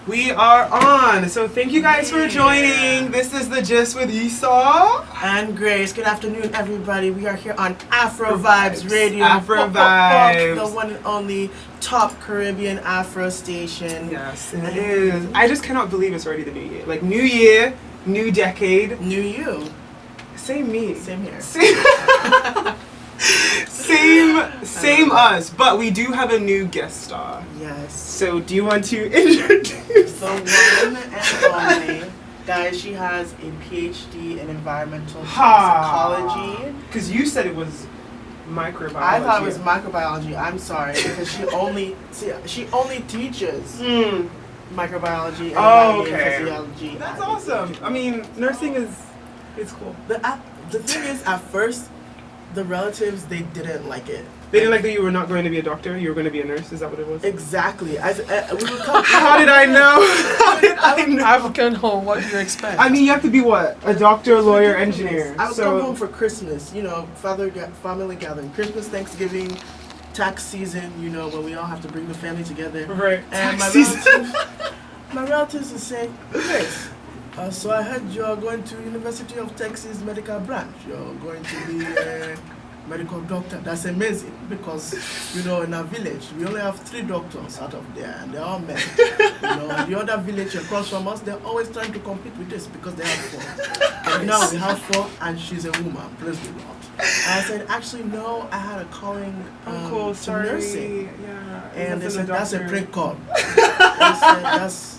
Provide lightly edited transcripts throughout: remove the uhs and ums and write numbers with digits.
We are on. So thank you guys for joining. This is the Gist with Esau and Grace. Good afternoon, everybody. We are here on Afro Vibes Radio. Afro Vibes. The one and only top Caribbean Afro station. Yes, it is. I just cannot believe it's already the new year. Like, new year, new decade. New you. Same me. Same here. Same us, but we do have a new guest star. Yes. So do you want to introduce the one and only? Guys, she has a PhD in environmental psychology. Because you said it was microbiology. I thought it was microbiology. I'm sorry, because she only teaches microbiology and physiology. That's awesome. I mean, nursing is cool. The thing is, at first, the relatives, they didn't like it. They didn't like that you were not going to be a doctor? You were going to be a nurse? Is that what it was? Exactly. We were How did I know? How did I know? African home, what do you expect? I mean, you have to be what? A doctor, lawyer, engineer. I would come home for Christmas, family gathering. Christmas, Thanksgiving, tax season, when we all have to bring the family together. Right. And my relatives would say, Grace, so I heard you're going to University of Texas Medical Branch. You're going to be a medical doctor. That's amazing because, in our village, we only have 3 doctors out of there and they're all men. The other village across from us, they're always trying to compete with this because they have 4. And now we have 4 and she's a woman. Praise the Lord. And I said, actually, no, I had a calling to nursing. Yeah. And they said, that's a prank call. They said,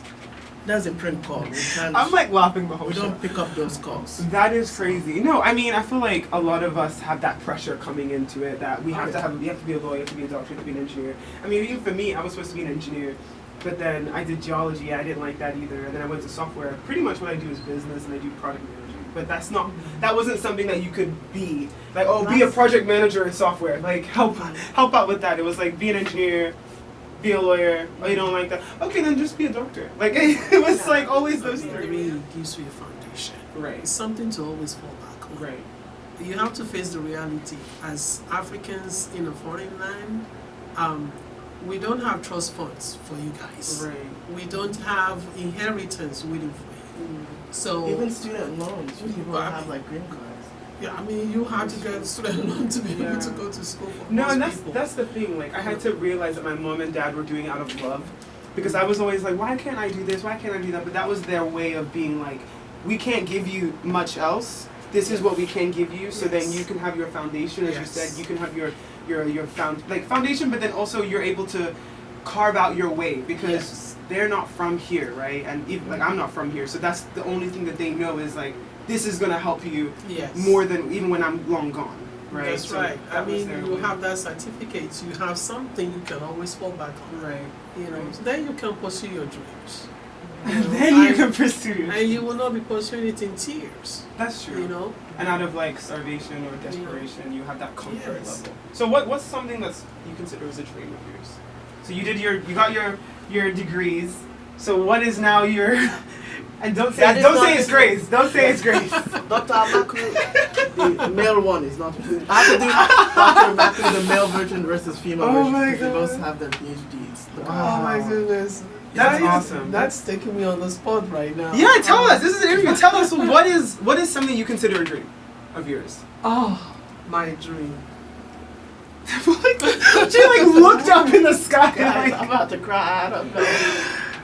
that's a prank call. I'm like laughing the whole We show. don't pick up those calls. That is crazy. No, I mean, I feel like a lot of us have that pressure coming into it that we have to be a lawyer, you have to be a doctor, you have to be an engineer. I mean, even for me, I was supposed to be an engineer, but then I did geology. I didn't like that either. And then I went to software. Pretty much what I do is business and I do product management. But that wasn't something that you could be. Like, be a project manager in software. Like, help out with that. It was like, be an engineer, be a lawyer. Oh, you don't like that? Okay, then just be a doctor. Like, it was like always those 3. It really gives you a foundation. Right. It's something to always fall back on. Right. You have to face the reality. As Africans in a foreign land, we don't have trust funds for you guys. Right. We don't have inheritance waiting for you. So even student loans, people have like green cards. Yeah, I mean, you have to get a student loan to be able to go to school for No, most and people. that's the thing. Like, I had to realize that my mom and dad were doing it out of love, because I was always like, why can't I do this? Why can't I do that? But that was their way of being like, we can't give you much else. This is what we can give you, so then you can have your foundation, as you said. You can have your foundation, but then also you're able to carve out your way, because they're not from here, right? And even, like, I'm not from here, so that's the only thing that they know is like, this is gonna help you more than even when I'm long gone, right? That's so right. I mean, you way. have that certificate. You have something you can always fall back on. Right. So then you can pursue your dreams. And then you can pursue. And you will not be pursuing it in tears. That's true. And out of like starvation or desperation, you have that comfort level. So what's something that's you consider as a dream of yours? So you got your degrees. So what is now your and don't say it's Grace. Don't say it's Grace. Dr. Amaku, the male one is not. I have to do Dr. Amaku, the male version versus female version. My They God. both have their PhDs. Oh my goodness. That's awesome. That's taking me on the spot right now. Yeah, tell us. This is an interview. Tell us what is something you consider a dream of yours? Oh, my dream. She like looked up in the sky. Guys, Like, I'm about to cry. I don't know.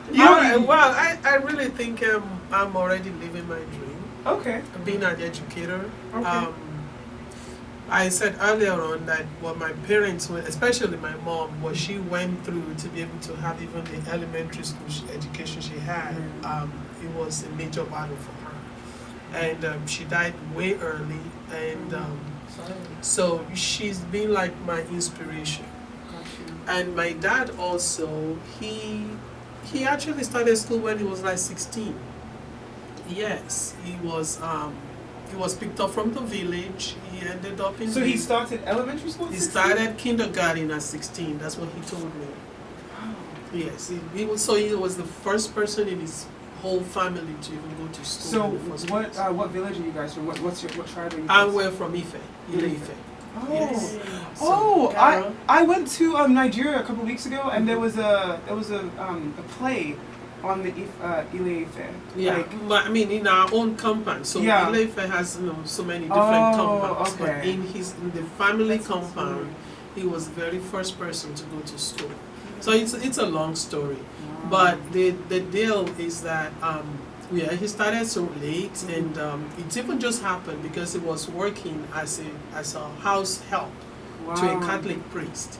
I really think I'm already living my dream. okay. Being an educator. Okay. I said earlier on that what my parents went, especially my mom, what she went through to be able to have even the elementary school education she had, it was a major battle for her. And she died way early, and so she's been like my inspiration. And my dad also, he actually started school when he was like 16. Yes, he was picked up from the village. He ended up in. So he started elementary school? He started kindergarten at 16. That's what he told me. Wow. Yes, he was the first person in his whole family to even go to school. So in the first place. what village are you guys from? What tribe are you And from? we're from Ife, Ile-Ife. Oh, Yes. I went to Nigeria a couple weeks ago, and there was a play on the Ile-Ife. Yeah, Like, but I mean in our own compound. So Yeah. Ile-Ife has so many different compounds. But okay. in the family That's compound, he was the very first person to go to school. So it's a long story. But the deal is that he started so late, and it even just happened because he was working as a house help to a Catholic priest.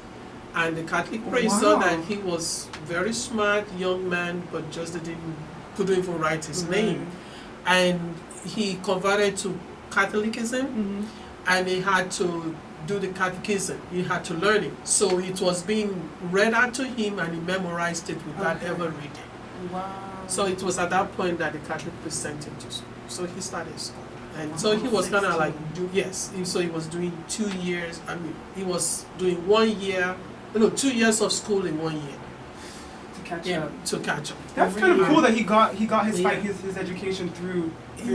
And the Catholic priest saw that he was very smart young man, but just couldn't even write his name. And he converted to Catholicism, and he had to do the catechism. He had to learn it. So it was being read out to him, and he memorized it without ever reading. Wow. So it was at that point that the Catholic priest sent him to school. So he started school. And so he was kind of like, so he was doing 2 years, he was doing 2 years of school in 1 year. To catch up. That's kind of cool that he got his education through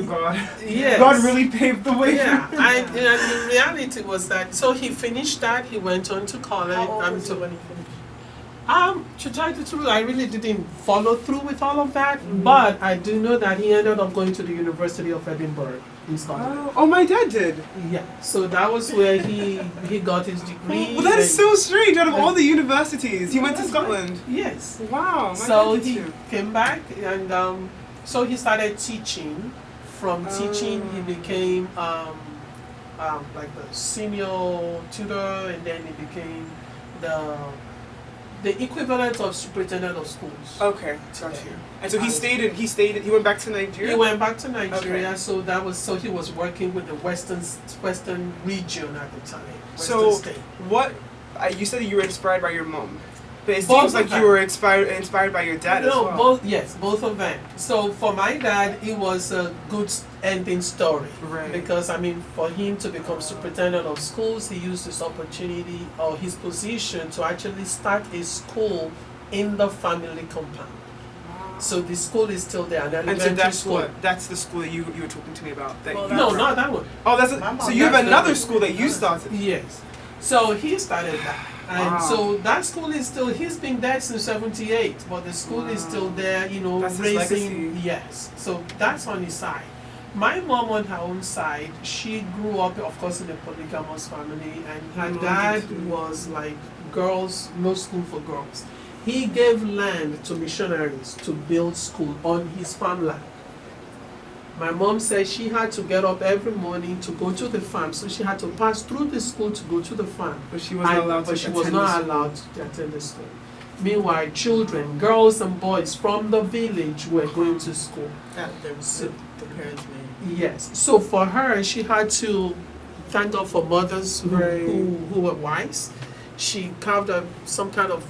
God. Yes. God really paved the way. Yeah, and the reality was that, so he finished that, he went on to college. How old was he when he finished? To tell you the truth, I really didn't follow through with all of that, but I do know that he ended up going to the University of Edinburgh in Scotland. Oh, my dad did. Yeah, so that was where he got his degree. Well, that is so strange. Out of all the universities, he went to Scotland. Yes. Wow. So he came back, and so he started teaching. From teaching, he became like the senior tutor, and then he became the equivalent of superintendent of schools. Okay, got you. And so he went back to Nigeria? He went back to Nigeria, Okay. so he was working with the western region at the time. So state. what, you said that you were inspired by your mom, but it Both seems like of them. you were inspired by your dad as well. Both of them. So for my dad, it was a good ending story. Right. Because for him to become superintendent of schools, he used this opportunity or his position to actually start a school in the family compound. So the school is still there, an elementary And so that's school. that's the school that you were talking to me about. That Well, you No, not that one. Oh, so you have that's another the- school that you started. Yes. So he started that. And Wow. so that school is still, he's been there since 78, but the school is still there, That's his raising, legacy. yes. So that's on his side. My mom on her own side, she grew up, of course, in a polygamous family, and her Mm, dad too. was like, girls, no school for girls. He gave land to missionaries to build school on his farmland. My mom said she had to get up every morning to go to the farm, so she had to pass through the school to go to the farm. But she wasn't allowed to But she attend was the not school. allowed to attend the school. Meanwhile, children, girls and boys from the village were going to school. The parents made. Yes. So for her, she had to thank God for mothers Right. who were wise. She carved up some kind of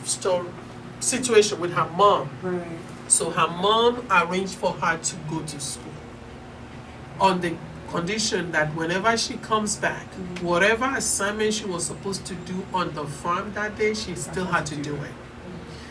situation with her mom. Right. So her mom arranged for her to go to school on the condition that whenever she comes back, whatever assignment she was supposed to do on the farm that day, she still had to do it.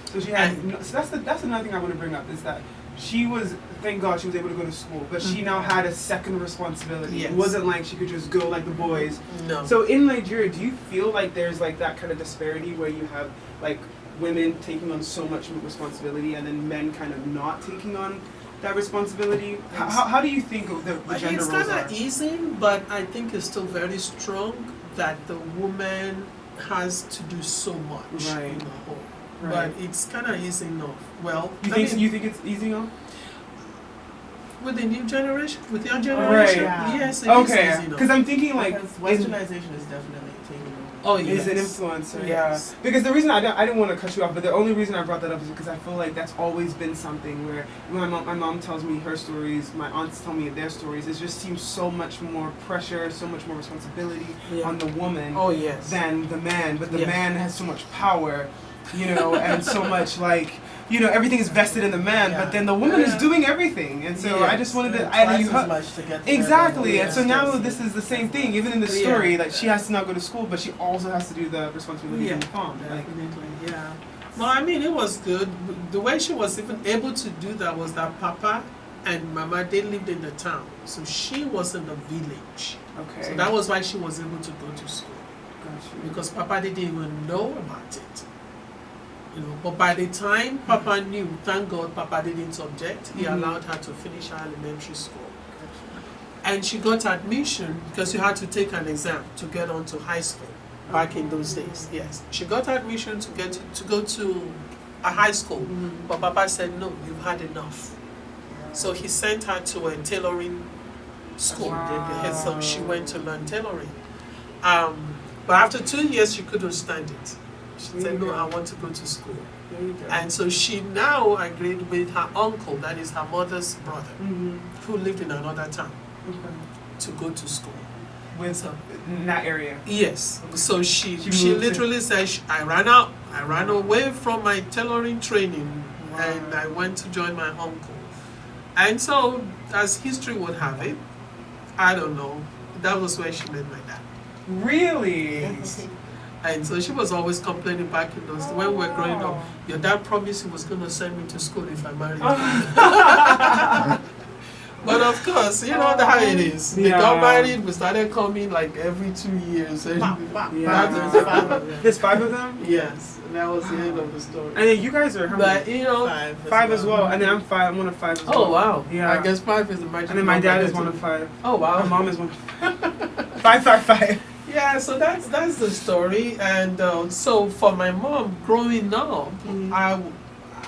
So she had. So that's another thing I want to bring up is that she was. Thank God she was able to go to school, but she now had a second responsibility. Yes. It wasn't like she could just go like the boys. No. So in Nigeria, do you feel like there's like that kind of disparity where you have like women taking on so much responsibility and then men kind of not taking on that responsibility? How do you think of the gender It's roles kind are? of easing, but I think it's still very strong that the woman has to do so much Right. in the home. Right. But it's kind of easing off. Well, You think it's easing off? with the new generation, with your Right. generation, Yeah. yes, it is Okay, easing off. because I'm thinking like Because westernization is definitely taking over. Oh, is yes. an influencer, Yes. yeah. Because the reason I didn't want to cut you off, but the only reason I brought that up is because I feel like that's always been something where when my mom tells me her stories, my aunts tell me their stories. It just seems so much more pressure, so much more responsibility Yeah. on the woman Oh, yes. than the man. But the Yeah. man has so much power, and so much like. Everything is vested in the man, Yeah. but then the woman is Yeah. doing everything, and so I just wanted to. Twice you as heard- much to get to Exactly, where and so the now woman this is the same thing. Even in the Yeah. story, that she has to not go to school, but she also has to do the responsibilities in the farm. Like, Definitely, yeah. Well, I mean, it was good. The way she was even able to do that was that Papa and Mama, they lived in the town. So she was in the village. okay, So that was why she was able to go to school. got you. Because Papa didn't even know about it. you know. But by the time Papa knew, thank God Papa didn't object. He allowed her to finish her elementary school. And she got admission because you had to take an exam to get on to high school back in those days. Yes, she got admission to go to a high school, but Papa said no, you've had enough. So he sent her to a tailoring school. Wow. So she went to learn tailoring. But after 2 years, she couldn't stand it. She said, no, I want to go to school. And so she now agreed with her uncle, that is her mother's brother, who lived in another town, to go to school. In that area. Yes. So she moved literally said, I ran away from my tailoring training, and I went to join my uncle. And so, as history would have it, I don't know, that was where she met my dad. Really? And so she was always complaining back in those when we were growing up. Your dad promised he was going to send me to school if I married him. But of course, you know how it is. They got married, we started coming like every 2 years. There's 5 of them? There's 5 of them? Yes, and that was the end of the story. And then you guys are how many? But you know, 5 as well. And then I'm 5. I'm one of 5 as well. Oh wow! Yeah. I guess 5 is the magic. And then my dad number. is one of 5. Oh wow! My mom is one of 5. 5, 5, 5. Yeah, so that's the story. And so for my mom growing up,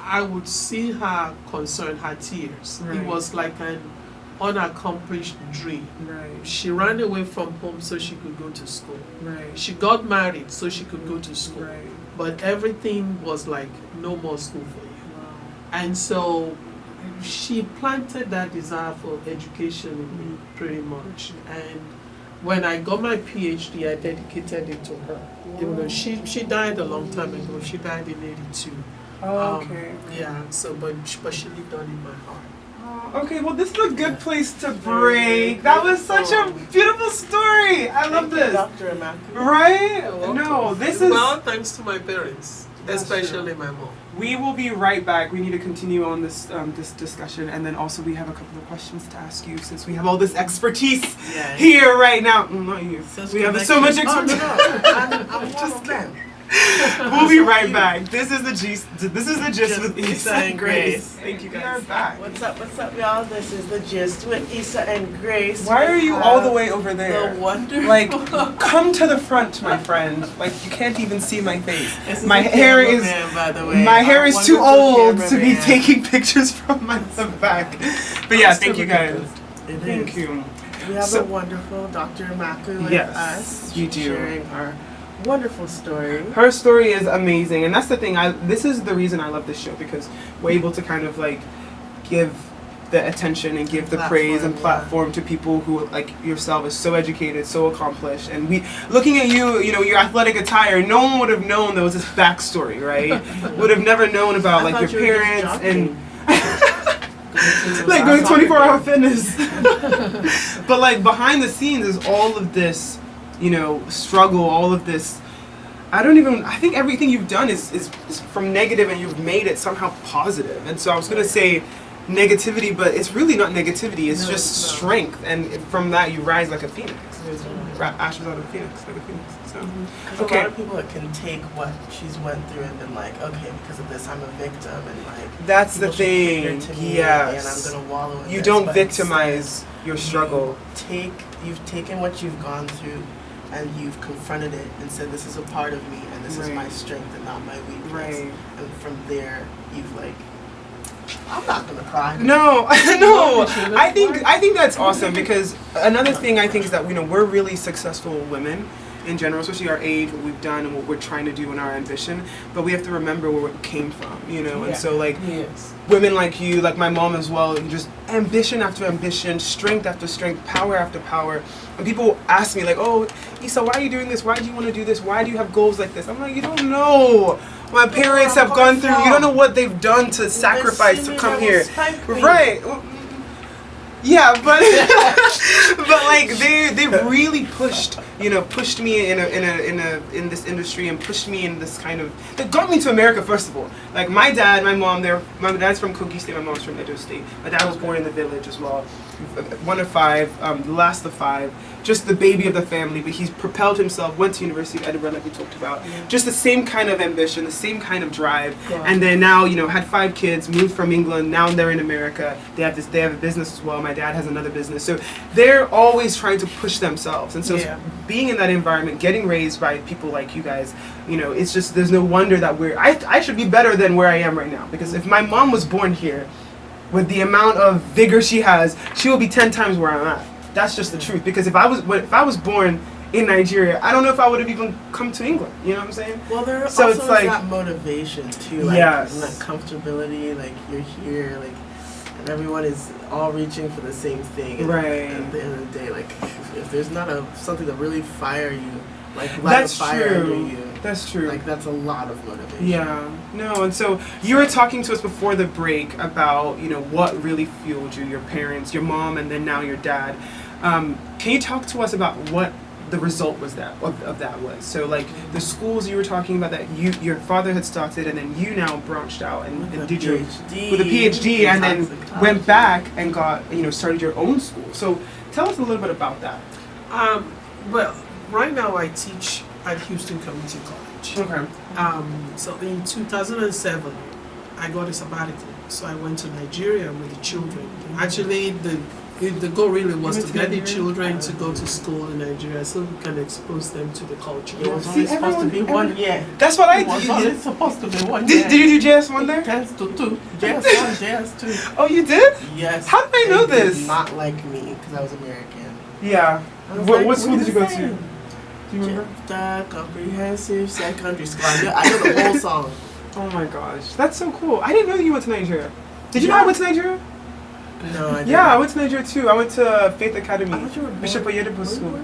I would see her concern, her tears. Right. It was like an unaccomplished dream. Right. She ran away from home so she could go to school. Right. She got married so she could go to school. Right. But everything was like, no more school for you. Wow. And so she planted that desire for education in me pretty much. And when I got my PhD, I dedicated it to her. Even though she died a long time ago. She died in '82. Oh, okay. Yeah. So, but she lived on in my heart. Okay, well, this is a good place to break. That was such a beautiful story. I love this. Dr. Amaku. Right? No, this is. Well, thanks to my parents, especially my mom. We will be right back. We need to continue on this this discussion, and then also we have a couple of questions to ask you since we have all this expertise here right now. Not you. We have so much expertise. I'm just kidding. We'll be right back. This is the gist with Issa Issa and and Grace. Grace. Thank you guys. We are back. What's up, y'all? This is the gist with Issa and Grace. Why are you all the way over there? The wonderful. Like, come to the front, my friend. Like, you can't even see my face. This My the hair is cameraman, by the way. my hair Our is too wonderful old to be cameraman. taking pictures from my back. But yeah, thank you guys. It Thank is. you. We have So- a wonderful Dr. Amaku with Yes, us. you do. Sharing our wonderful story. Her story is amazing, and that's the thing. This is the reason I love this show, because we're able to kind of like give the attention and give the praise and platform to people who, like yourself, is so educated, so accomplished. And we, looking at you, you know, your athletic attire, no one would have known there was this backstory, right? Would have never known about like your parents and like going 24-hour fitness. But like behind the scenes is all of this, you know, struggle, all of this. I think everything you've done is from negative, and you've made it somehow positive. And so I was going to say negativity, but it's really not negativity. It's just strength. And from that, you rise like a phoenix. Ashes out of a phoenix, like a phoenix. So, a lot of people that can take what she's went through and been like, okay, because of this, I'm a victim, and like that's the people should cater thing. to me, Yes. and I'm gonna wallow in You this, don't but victimize your struggle. You've taken what you've gone through, and you've confronted it and said, this is a part of me, and this is my strength and not my weakness. Right. And from there, you've like, I'm not gonna cry. No, no. I think that's awesome, because another thing I think is that, you know, we're really successful women in general, especially our age, what we've done and what we're trying to do in our ambition. But we have to remember where we came from, you know. And so like women like you, like my mom as well, just ambition after ambition, strength after strength, power after power. And people ask me like, oh, Issa, why are you doing this? Why do you want to do this? Why do you have goals like this? I'm like, you don't know. My parents have gone through, you don't know what they've done to sacrifice to come here. Right. Yeah, but but like they really pushed me in this industry, and pushed me in this kind of, they got me to America first of all. Like my dad, my mom, my dad's from Kogi State, my mom's from Edo State. My dad was born in the village as well. One of 5, the last of 5. just the baby of the family, but he's propelled himself, went to University of Edinburgh like we talked about. Just the same kind of ambition, the same kind of drive. And then now, had 5 kids, moved from England, now they're in America. They have a business as well. My dad has another business. So they're always trying to push themselves. And so being in that environment, getting raised by people like you guys, it's just, there's no wonder that I should be better than where I am right now. Because if my mom was born here, with the amount of vigor she has, she will be 10 times where I'm at. That's just the truth. Because if I was born in Nigeria, I don't know if I would have even come to England. You know what I'm saying? Well, there so also it's like that motivation too, like and that comfortability, like you're here, like, and everyone is all reaching for the same thing. And at the end of the day, like if there's not something to really fire you, like light a fire under you. That's true. Like that's a lot of motivation. Yeah. No, and so you were talking to us before the break about, what really fueled you, your parents, your mom, and then now your dad. Can you talk to us about what the result was of that was? So like the schools you were talking about that your father had started, and then you now branched out and did your PhD, with a PhD, and then went back and got started your own school. So tell us a little bit about that. Well, right now I teach at Houston Community College. Okay. So in 2007, I got a sabbatical. So I went to Nigeria with the children. Actually, the goal really was to get the children to go to school in Nigeria so we can expose them to the culture. It was only supposed to be 1 year. That's what I did. It was only supposed to be 1 year. Did you do JS1 there? 10 to 2. JS1, JS2. Oh, you did? Yes. How did I know this? Did not like me because I was American. Yeah. What school did you go to? Do you remember? Comprehensive Secondary School. I know the whole song. Oh my gosh, that's so cool. I didn't know you went to Nigeria. Did you know I went to Nigeria? No, I didn't. Yeah, I went to Nigeria too. I went to Faith Academy, Bishop Born, Oyedepo School.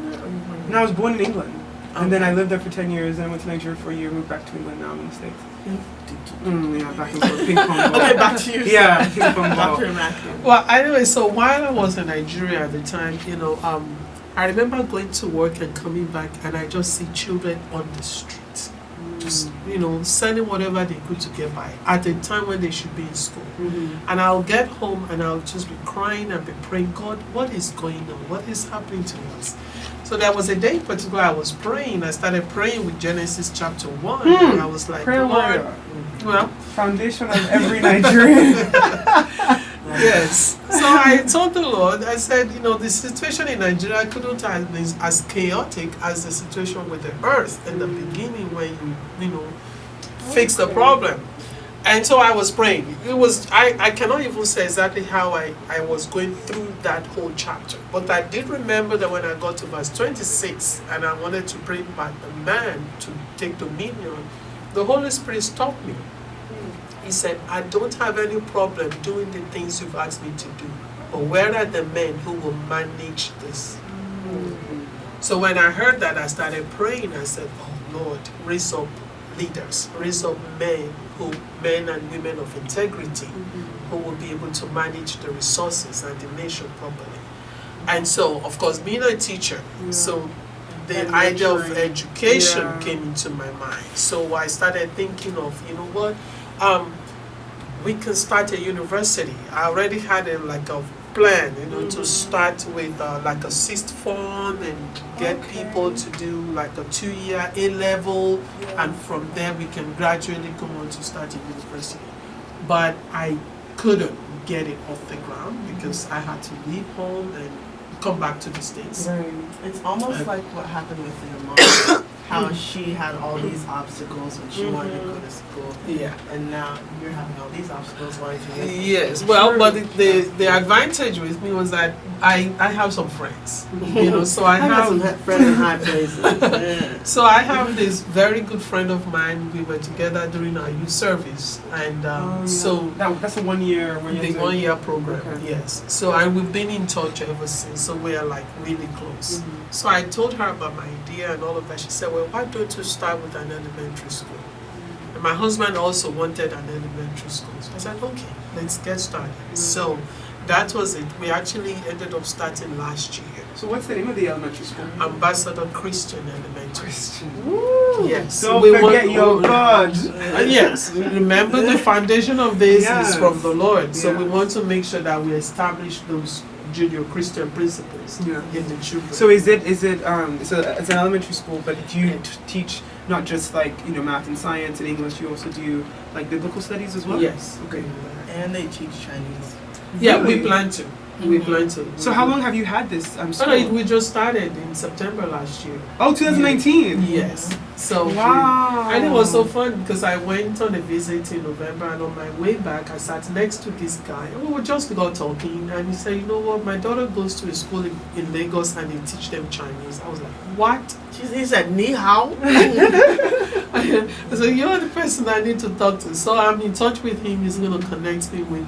No, I was born in England. And then I lived there for 10 years, then I went to Nigeria for a year, moved back to England, now I'm in the States. Yeah, back and forth, ping pong ball. Okay, back to you. Yeah, ping pong ball. Well, anyway, so while I was in Nigeria at the time, I remember going to work and coming back, and I just see children on the street, just selling whatever they could to get by at a time when they should be in school. And I'll get home and I'll just be crying and be praying, God, what is going on? What is happening to us? So there was a day in particular I was praying. I started praying with Genesis chapter 1, and I was like, Lord, well, foundation of every Nigerian. Yes. So I told the Lord, I said, the situation in Nigeria couldn't have been as chaotic as the situation with the earth in the beginning when you fix the problem. And so I was praying. It was I cannot even say exactly how I was going through that whole chapter. But I did remember that when I got to verse 26 and I wanted to bring back the man to take dominion, the Holy Spirit stopped me. He said, I don't have any problem doing the things you've asked me to do, but where are the men who will manage this? So when I heard that, I started praying. I said, oh Lord, raise up leaders, raise up men and women of integrity who will be able to manage the resources and the nation properly. And so, of course, being a teacher, so the idea of education came into my mind. So I started thinking of, we can start a university. I already had a plan, to start with like a sixth form and get people to do like a 2-year A-level, and from there we can gradually go on to start a university. But I couldn't get it off the ground because I had to leave home and come back to the States. Right. It's almost like what happened with your mom. How she had all these obstacles when she wanted to go to school. Yeah. And now you're having all these obstacles wanting to go. Yes. Well, but the advantage with me was that I have some friends. So I have some friends in high places. Yeah. So I have this very good friend of mine. We were together during our youth service, and so that's a 1 year. The 1 year program. Okay. Yes. So and we've been in touch ever since. So we are like really close. So I told her about my idea and all of that. She said, well, why don't you start with an elementary school? And my husband also wanted an elementary school. So I said, okay, let's get started. So that was it. We actually ended up starting last year. So what's the name of the elementary school? Ambassador Christian Elementary. Woo! Yes. Don't forget your God. Yes. Remember the foundation of this is Yes. from the Lord. So Yeah. we want to make sure that we establish those junior Christian principles Yeah. in the children. So is it so it's an elementary school, but do you teach not just like math and science and English? You also do like biblical studies as well. Yes. Okay. And they teach Chinese. Yeah, Really? we plan to. We plan to. So how long have you had this school? Oh, no, we just started in September last year. Oh, 2019. Yes. So Wow. and it was so fun because I went on a visit in November, and on my way back I sat next to this guy and we were just got talking, and he said, you know what, my daughter goes to a school in Lagos and they teach them Chinese. I was like, what? He said, Ni hao. So you're the person I need to talk to. So I'm in touch with him. He's going to connect me with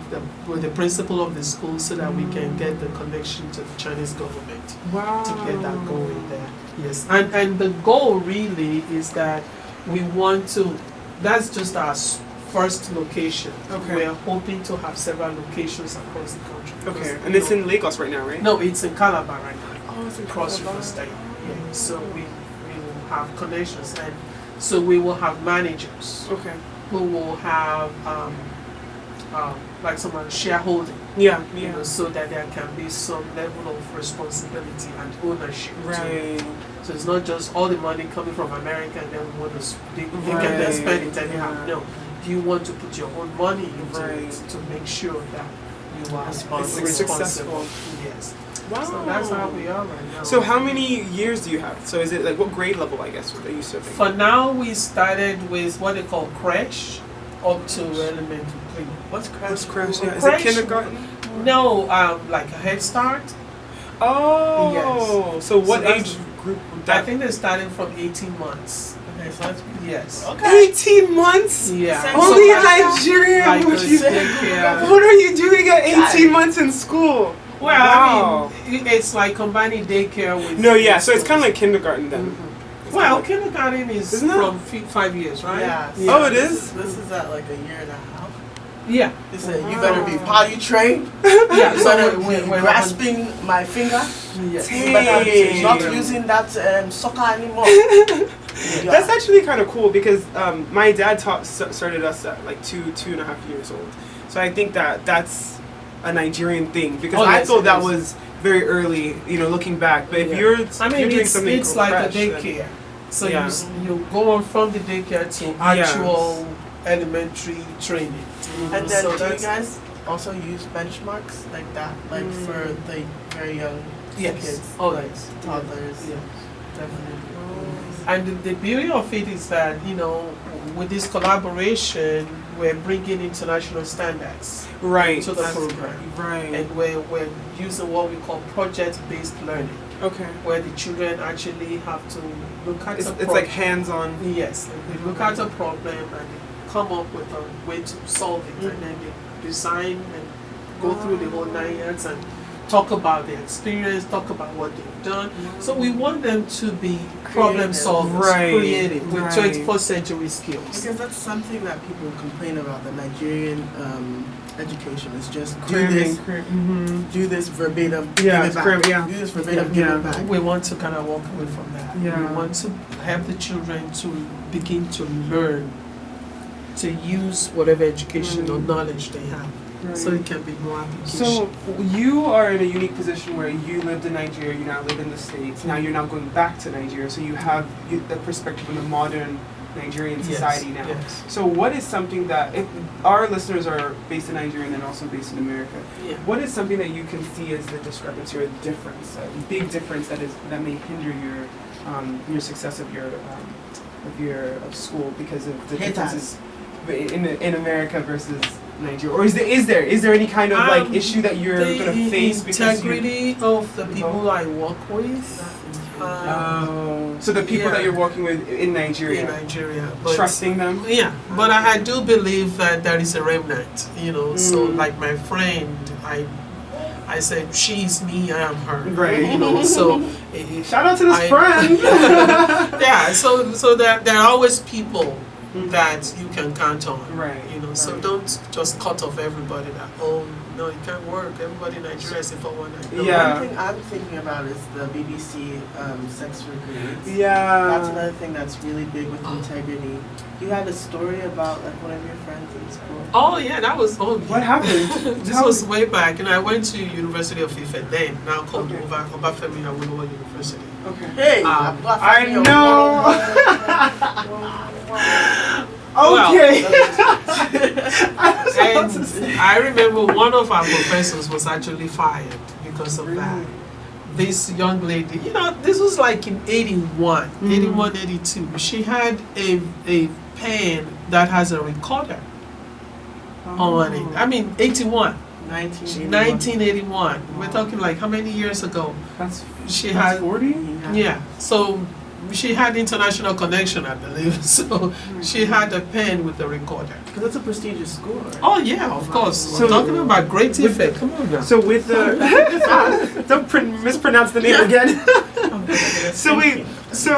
the principal of the school so that we can get the connection to the Chinese government Wow. to get that going there. Yes, and the goal really is that we want to. That's just our first location. Okay. We're hoping to have several locations across the country. Okay, Because, and it's in Lagos right now, right? No, it's in Calabar right now. Oh, it's in Cross Calabar. River State. Yeah. So we will have connections, and so we will have managers Okay. who will have like someone shareholding, Yeah. you know, so that there can be some level of responsibility and ownership. to it. Right. So it's not just all the money coming from America and then we want to they can then Right. spend it anyhow. Yeah. No, you want to put your own money into Right. it to make sure that you are Responsible. responsible. Yes. Wow. So that's how we are right now. So how many years do you have? So is it like what grade level, I guess, are you serving? For now, we started with what they call crèche up to elementary 3. What's crash? What's crash? Yeah. Is Crèche? it kindergarten? No, like a Head Start. Oh. Yes. So what So that's- age group would I that? think they're starting from 18 months. Okay, so that's Yes. okay. 18 months? Yeah. Same. Only So in like- Nigeria like would the you... daycare. What are you doing at 18 God. months in school? Well, Wow. I mean, it's like combining daycare with. No, yeah, so it's schools. kind of like kindergarten then. Mhm. Well, kindergarten is Isn't it? from 5 years, right? Yeah. Yeah. Oh, it This is? This is at like a year and a half. Yeah. They said, you better be potty trained. Yeah. You So better we're be grasping my finger. Yes. You better be not Damn. using that sucker anymore. Yeah. That's actually kind of cool because my dad started us at like 2.5 years old. So I think that's a Nigerian thing because Oh, I yes, thought it that is. was very early, looking back. But if Yeah. you're, I mean, you're doing it's something like a fresh, then- daycare. So Yeah. you go on from the daycare to actual elementary training. And then So do you that's- guys also use benchmarks like that? Like for the very young Yes. kids? Oh, like yes. toddlers? Yeah, definitely. And the beauty of it is that, with this collaboration, we're bringing international standards Right. to the That's- program. Right. And we're using what we call project-based learning, Okay. where the children actually have to look at It's a like hands-on. Yes, and they look at a problem and they come up with a way to solve it, and then they design and go through the whole 9 years and talk about their experience, talk about what they've done. So we want them to be problem solvers, Right, creative, with right. 21st century skills. Because that's something that people complain about the Nigerian education. It's just do this verbatim, Yeah, give it's it back. cram- yeah. Do this verbatim, Yeah, give yeah. it back. We want to kind of walk away from that. Yeah. We want to help the children to begin to learn, to use whatever education or knowledge they have, so it can be more application. So you are in a unique position where you lived in Nigeria, you now live in the States. Now you're now going back to Nigeria, so you have the perspective of the modern Nigerian society now. Yes. So what is something that, if our listeners are based in Nigeria and then also based in America, Yeah. what is something that you can see as the discrepancy or the difference, a big difference that may hinder your success of your school because of the differences in America versus Nigeria? Or is there any kind of like issue that you're the gonna face because integrity of the people I work with. So the people that yeah. you're working with in Nigeria, In Nigeria, but trusting them. yeah, but I do believe that there is a remnant, So Mm. like my friend, I said she's me, I am her, Right. So Shout out to this I- friend. yeah, so there are always people that you can count on, Right. So right. don't just cut off everybody that no, it can't work. Everybody in Nigeria is a 419. The Yeah. one thing I'm thinking about is the BBC sex for grades. Yeah. That's another thing that's really big with integrity. You had a story about like one of your friends in school. Oh yeah, that was What happened? This was way back, and I went to University of Ife then, now called Okay. Obafemi Awolowo University. Okay. Hey, I know. Okay. And I remember one of our professors was actually fired because of that. This young lady, you know, this was like in 81, 81, 82. She had a pen that has a recorder on it. I mean, 81. 1981. We're talking like how many years ago? She had 40? Yeah. So she had international connection, I believe. So she had a pen with a recorder. Because it's a prestigious school, right? Oh yeah, of course. So- We're talking about great effect. Come on now. So with the don't mispronounce the name again. So wait, so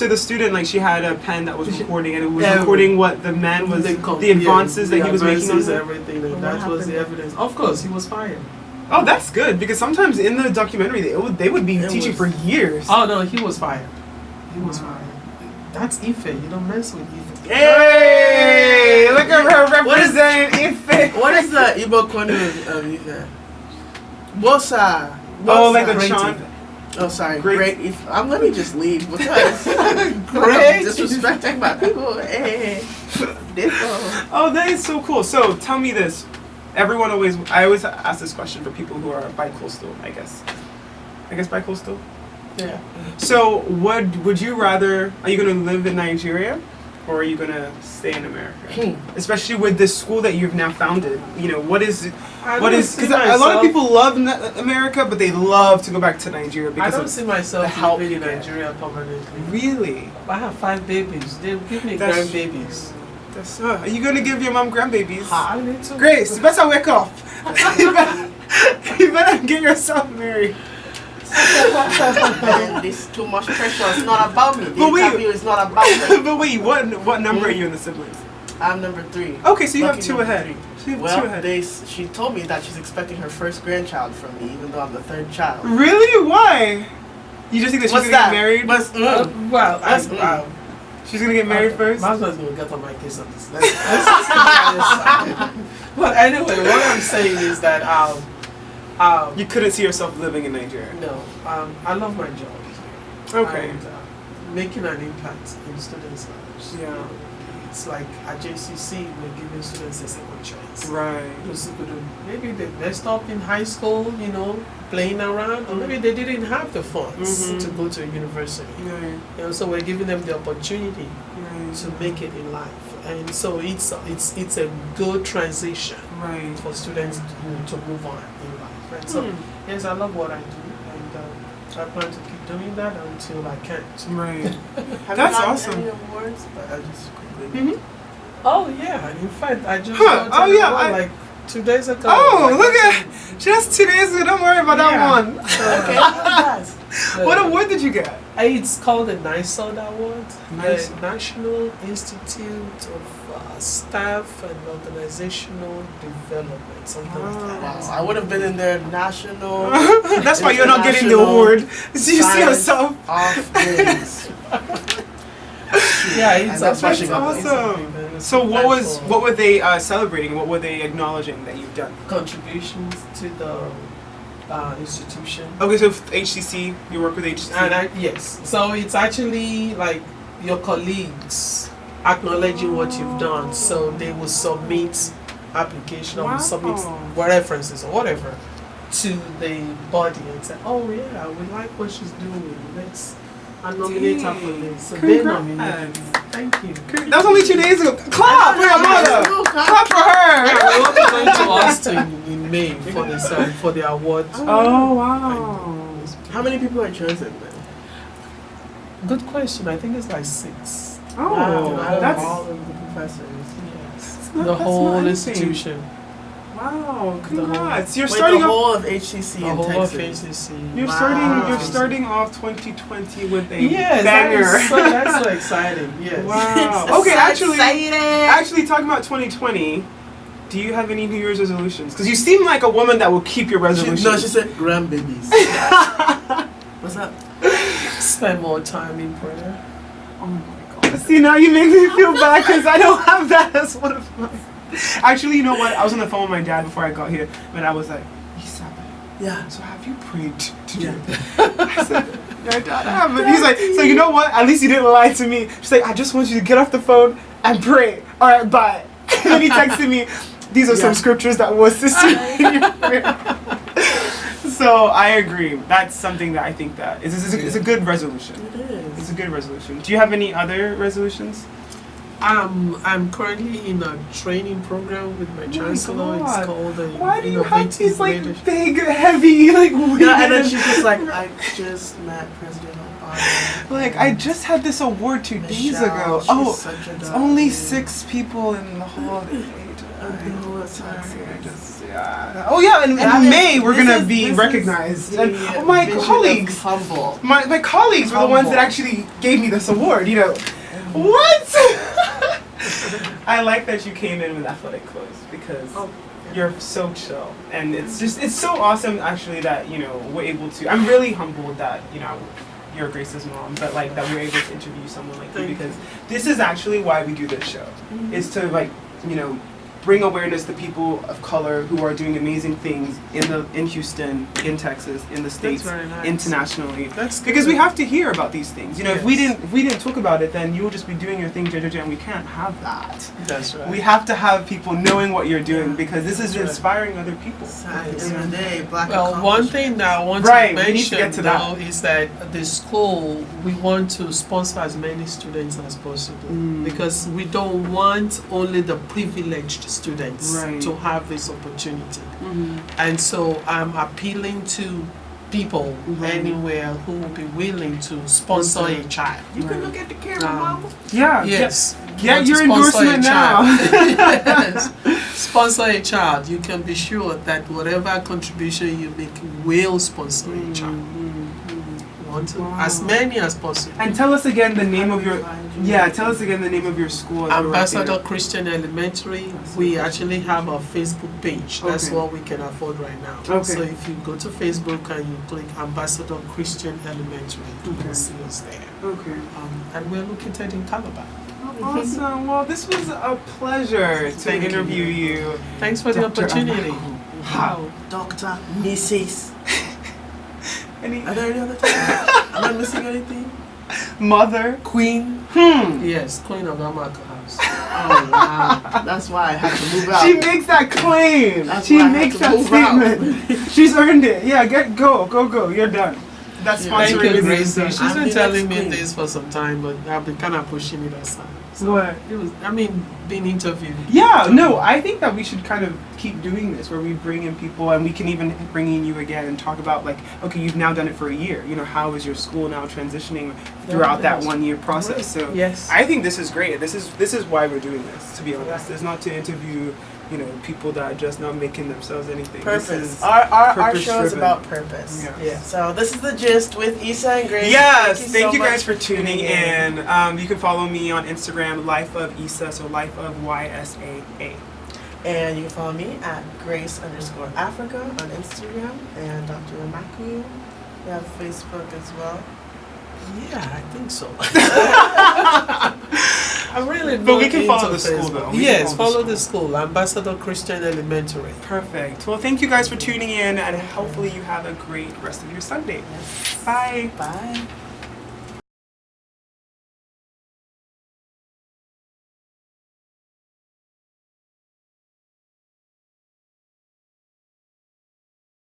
the student, like, she had a pen that was recording, and it was recording what the man was, the advances that he was making on advances, her. everything, and that was the evidence. Of course, he was fired. Oh, that's good, because sometimes in the documentary they would be It teaching was- for years. Oh no, he was fired. He was fired. That's Ife. You don't mess with Ife. Hey, look at her representing Ife. What is the Igbo corner of Ife? Bosa. Oh, like the Great chant. Ife. Oh, sorry. Great. Great Ife. Let me just leave because Great. disrespecting my people. Hey, different. Oh, that is so cool. So tell me this. I always ask this question for people who are bi-coastal, I guess. Bi-coastal? Yeah. So would you rather, are you going to live in Nigeria or are you going to stay in America? Especially with this school that you've now founded. You know, because a lot of people love America, but they love to go back to Nigeria I because don't of see myself the help living in you get. Nigeria permanently. Really? I have 5 babies. They'll give me That's- grandbabies. Are you going to give your mom grandbabies? I need to. Grace, you better wake up. you better get yourself married. This too much pressure. It's not about me. The But wait. interview is not about me. But wait, what number are you in the siblings? I'm number 3. Okay, so you have Lucky 2 number ahead. 3. So you have 2 Well, ahead. she told me that she's expecting her first grandchild from me, even though I'm the 3rd child. Really? Why? You just think that she's What's gonna that? get married? Well, She's gonna get married first? My husband's gonna get on my case on this. Let's just keep that aside. But anyway, what I'm saying is that You couldn't see yourself living in Nigeria. no, I love my job. Okay. And, making an impact in students' lives. Yeah. It's like at JCC, we're giving students a second chance. Right. Those who couldn't, maybe they stopped in high school, you know, playing around, or maybe they didn't have the funds Mhm. to go to a university. Right. You know, so we're giving them the opportunity Right. to make it in life, and so it's a good transition Right. for students to move on in life. And so yes, I love what I do, and I plan to keep doing that until I can't. Right. Have That's you gotten awesome. any awards? But I just quickly. Oh yeah, in fact I just Huh, got oh, an yeah, award, I- like 2 days ago. Oh, Like, look at just 2 days ago. Don't worry about Yeah. that one. Okay, that's What award did you get? It's called the NISOD Award, Nice. the National Institute of Staff and Organizational Development, something like that. wow. I would have been in their national That's why you're not getting the International award. So you see Science yourself. off days. Yeah, it's That's That's amazing. awesome. It's So impactful. what were they celebrating? What were they acknowledging that you've done? Contributions to the institution. Okay, so HCC, you work with HCC. And yes, so it's actually like your colleagues acknowledging what you've done. So they will submit application or Wow. submit references or whatever to the body and say, oh yeah, we like what she's doing. Let's nominate her for this. So they Congrats. nominate. Thank you. That was only 2 days ago. Clap for your mother. Clap for her. We're also going to Austin in May for the awards. Oh wow. How many people are chosen then? Good question. I think it's like 6. Oh, Out of that's all of the professors. Yes. not- The that's whole not anything. institution. wow. The Congrats. You're Wait, starting the off. whole of HCC The in whole of Texas. ACC. You're Wow. starting off 2020 with a Yes, banger. that's so exciting. Yes. Wow. Okay, actually talking about 2020, Do you have any New Year's resolutions? Because you seem like a woman that will keep your resolutions. No, she said grandbabies. What's up? Spend more time in prayer. Oh my God. See, now you make me feel bad because I don't have that as one of mine. Actually, you know what? I was on the phone with my dad before I got here, and I was like, Yeah. so have you prayed to do that? I said, no, Dad, I haven't. He's like, so you know what? At least you didn't lie to me. She's like, I just want you to get off the phone and pray. All right, bye. And then he texted me, these are some scriptures that will assist you in your prayer. So I agree. That's something that I think that is a good resolution. It is. It's a good resolution. Do you have any other resolutions? I'm currently in a training program with my chancellor. It's God. called the Why do you have these like Leadership. big, heavy, like weird? Yeah, and then she's just like, I just met President Obama. Like, I just had this award 2 days Michelle, ago. she's Oh, such a it's darling. only 6 people in the hall. Oh yeah, and in May we're gonna be recognized. And oh, my colleagues, Humble. my colleagues were the ones that actually gave me this award. You know, what? I like that you came in with athletic clothes because you're so chill, and it's so awesome actually that we're able to. I'm really humbled that you're Grace's mom, but like that we're able to interview someone like you because this is actually why we do this show, is to bring awareness to people of color who are doing amazing things in Houston, in Texas, in the States, internationally. That's good. Because we have to hear about these things. Yes. If we didn't talk about it, then you'll just be doing your thing, and we can't have that. That's right. We have to have people knowing what you're doing because this is inspiring other people. At the end of the day, black Well, one thing that I want Right, to we need to mention get to that. though is that the school, we want to sponsor as many students as possible because we don't want only the privileged students to have this opportunity. And so I'm appealing to people anywhere who will be willing to sponsor a child. You can look at the camera, mama. Yeah. Yes. Get your Want to sponsor a endorsement child. now. Yes. Sponsor a child. You can be sure that whatever contribution you make will sponsor a child. Want to as many as possible. And tell us again the name of your tell us again the name of your school. Ambassador Christian Elementary. We actually have a Facebook page. That's what we can afford right now. Okay. So if you go to Facebook and you click Ambassador Christian Elementary, you can see us there. Okay. And we're located in Calabar. Awesome. Well, this was a pleasure to Thank interview you. Thanks for the Dr. opportunity. Wow. Dr. Mrs. Any Are there any other titles? Am I missing anything? mother? Queen? Yes, Queen of Amaka House. Oh, wow. That's why I had to move out. She makes that claim. That's She why I had makes to that move out. statement. She's earned it. Yeah, go. You're done. That's Thank sponsoring you, is Gracie. done. She's I'm been the telling next me queen. this for some time, but I've been kind of pushing it aside. So What? it was, being interviewed. Yeah, no, I think that we should kind of keep doing this where we bring in people and we can even bring in you again and talk about like, okay, you've now done it for a year. How is your school now transitioning throughout that 1 year process? So Yes. I think this is great. This is why we're doing this, to be honest. It's not to interview, people that are just not making themselves anything. Purpose. This is Our show is purpose-driven. about purpose. Yeah. So this is The Gist with Issa and Grace. Yes, thank so you guys much for tuning in. You can follow me on Instagram, Life of Issa, so Life of YSAA. And you can follow me at Grace_Africa on Instagram and Dr. Amaku. We have Facebook as well. Yeah, I think so. I'm really But we not can follow into the school, Facebook. though. We can Yes, follow follow the the school, Ambassador Christian Elementary. Perfect. Well, thank you guys for tuning in, and hopefully you have a great rest of your Sunday. Bye. Bye.